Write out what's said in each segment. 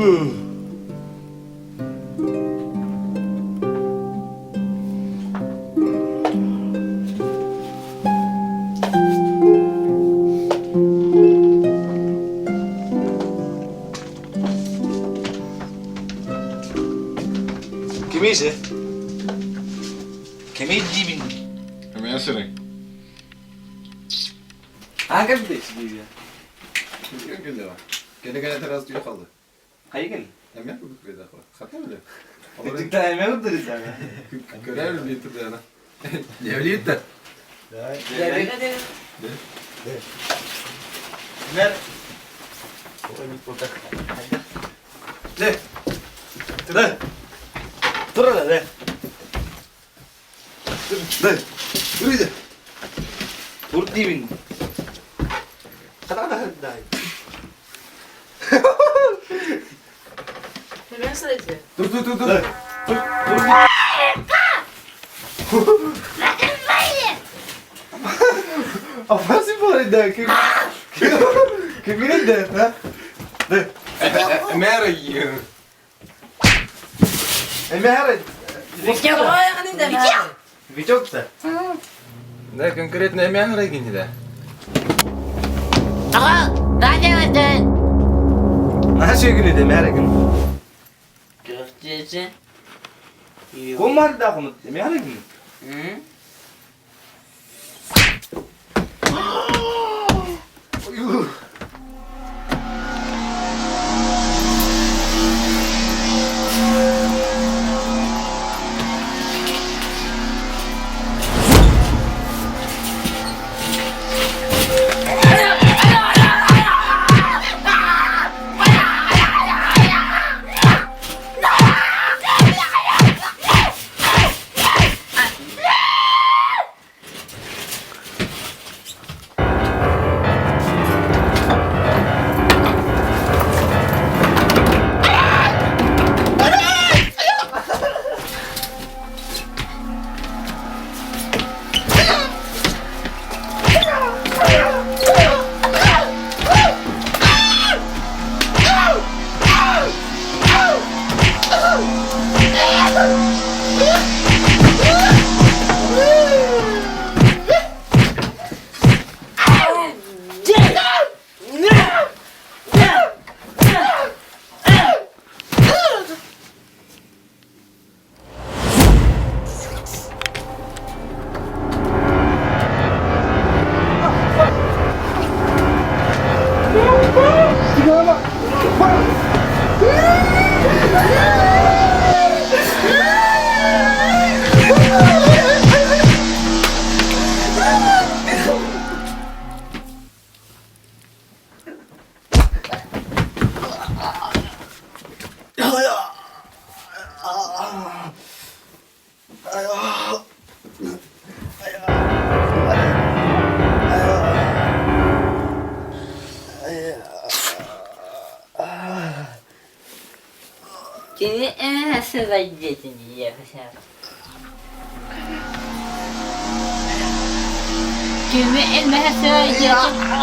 Kimiyse? Kimi dibin? Hemen sırayım. Hangi bir değişik gibi ya? Yok günde var. Gene teras diyor kaldı. Hayır gel. Hemen mi bir daha var? Katma mı diyor? Küçük daha yemeğe mi durur sana? Görev mi bitirdi ana? Ne öyle de? Gel. Ver. De. De. Dur hele de. De. Dur de. Dur dibin. Kadar da daha. Hemen sadece. Dur. Dur. Apa sih boleh dah? Kemana dah? Ha? Dah. Mer yiyor. Emre. Video ko yung kanina na. Video kita. Ne konkret ne hemen oraya gitti de. Ako, radyo natin. Nasıl günü de Emre günü? Gösterisi. Kumar da konu Emre günü. Hı? Seni en nasıl vaziyetini yapacağım? Kimi en nasıl vaziyetini?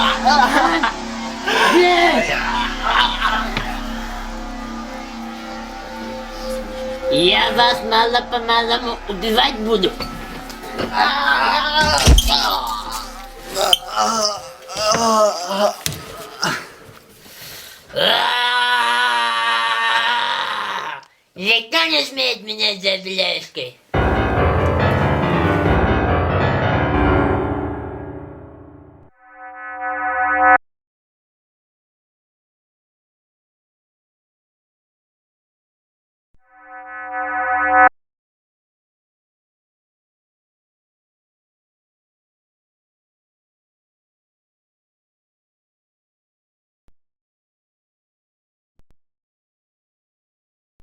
Я вас мало-помалому убивать буду. Никто не смеет меня за бляшкой.